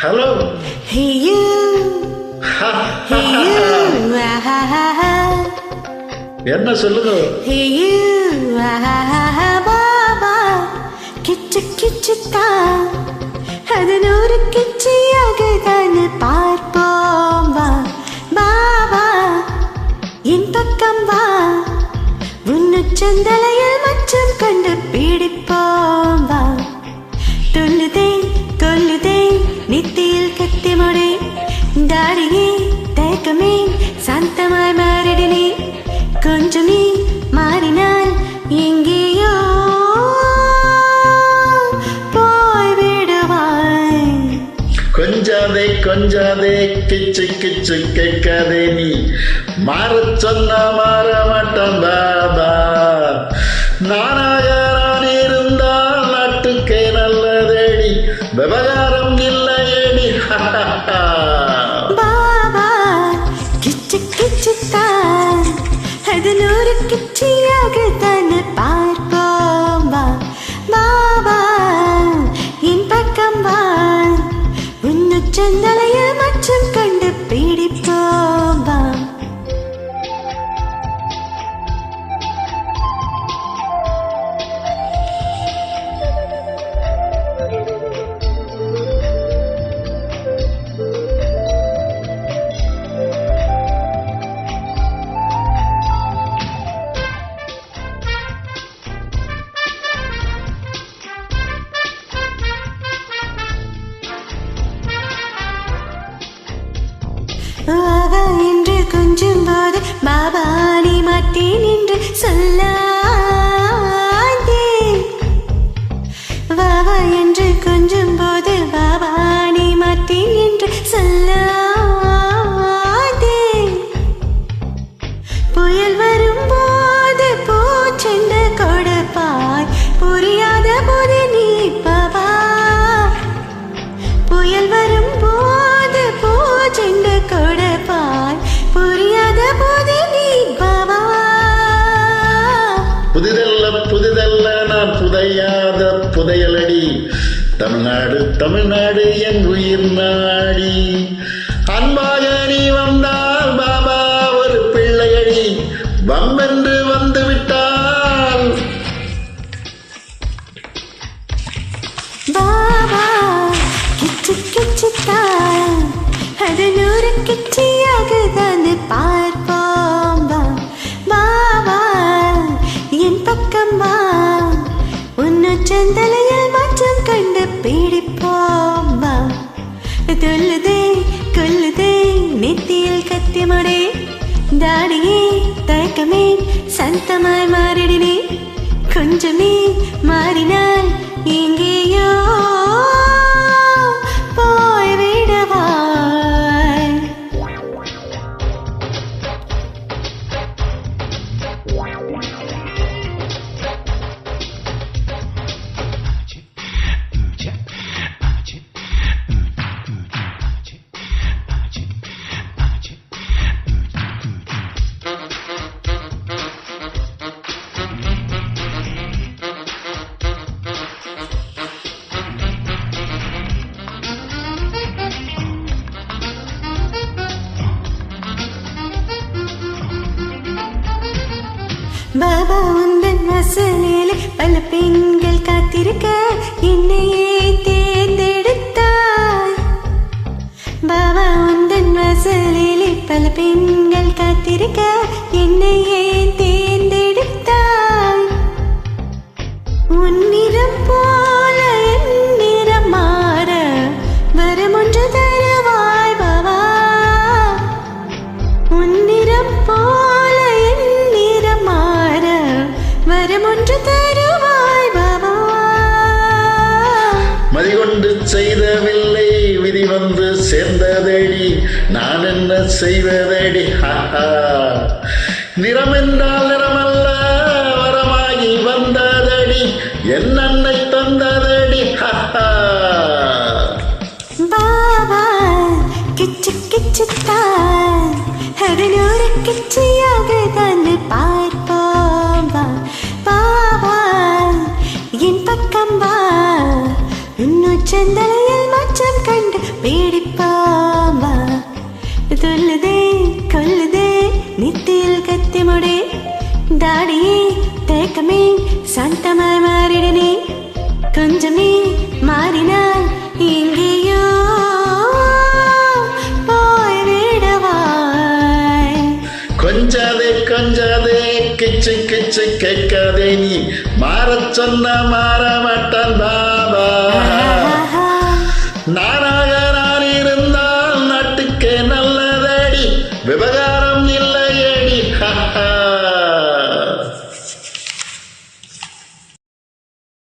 Hello. Hey you. Hey you. என்ன சொல்லுங்க? Hey you. Baba கிச்சு கிச்சுத்தா அது நூறு கிச்சியாக தான் பார்ப்போம் வா பாபா என் பக்கம் வா உன்னு சந்தலையில் மச்சம் கண்டு பிடிப்போம் வா துள்ளுதே கொல்லுதே நித்தியில் கத்தி முடி தாடியே தயக்கமே சாந்தமாய் மாறிடினே கொஞ்சம் நீ மாறினால் எங்கேயோ போய் விடுவாய். கொஞ்சாதே கொஞ்சாதே கிச்சு கிச்சு கேட்காதே நீ மாற சொன்னா மாற மாட்டான் பாபா. நானாக நான் இருந்தால் நாட்டுக்கே நல்லதேடி விவகாரம் இல்லையேடி. பாபா கிச்சு கிச்சுத்தான் அது நூறு கிச்சியாக தான் பார்ப்போம் வா பாபா என் பக்கம் வா உன்னு சந்தலைய மச்சம் கண்டு பிடிப்போம் வா. வாவா என்று கொஞ்சம் போது பாபா நீ மாட்டேன் என்று சொல்லாதே. வாவா என்று கொஞ்சம் போது பாபா நீ மாட்டேன் என்று சொல்லாதே. புயல் வரும்போது பூச்செண்டு கொடுப்பாய் புரியாத போது நீ பாபா. புயல் வரும்போது பூச்செண்டு கொடுப்பாய் புரியாத போது நீ பாபா. புதிதல்ல புதிதல்ல நான் புதையாத புதையலடி. தமிழ்நாடு தமிழ்நாடு என் உயிர் நாடி. அன்பாக நீ வந்தால் பாபா ஒரு பிள்ளையடி வம்பென்று வந்து விட்டால். பாபா கிச்சு கிச்சுத்தான் அது நூறு கிச்சியாக தான் பார்ப்போம் வா பாபா என் பக்கம் வா உன்னு சந்தலையில் மாற்றம் கண்டு பிடிப்போம் வா. துள்ளுதே கொல்லுதே நெத்தியில் கத்தி முடி தாடியே தயக்கமே சந்தமாய் மாறிடினே கொஞ்சம் நீ மாறினால் எங்கேயோ போய் விடுவாய். பாபா உந்தன் வாசலிலே பல பெண்கள் காத்திருக்க என்னையே தேர்ந்தெடுத்தாய். பாபா உந்தன் வாசலிலே பல பெண்கள் காத்திருக்க என்னையே தேர்ந்தெடுத்தாய். உன் நிறம் போல என் நிறம் மாற வரம் ஒன்று தருவாய் பாபா. உன் நிறம் போல என் நிறம் மாற வரம் ஒன்று தருவாய் பாபா. மதிகொண்டு செய்தவில்லை விதி வந்து சேர்ந்ததேடி நான் என்ன செய்வதேடி. நிறம் என்றால் நிறமல்ல வரமாகி வந்ததடி என் அன்னை தந்ததடி. பாபா கிச்சு கிச்சுத்தான் அது நூறு கிச்சியாக தான் பார்ப்போம் வா பாபா உச்சந்தலையில் மச்சம் கண்டு பீடிப்பாம்பா துள்ளுதே கொல்லுதே நித்தியில் கத்தி முடி தாடியே தேக்கமே சந்தமாய் மாறிடனே கொஞ்சமே மாறினால் எங்கேயோ போய் விடவாய் கொஞ்சாதே கொஞ்சாதே கிச்சு கிச்சு கேட்காதே நீ மாறச் சொன்ன மாற மாட்டான்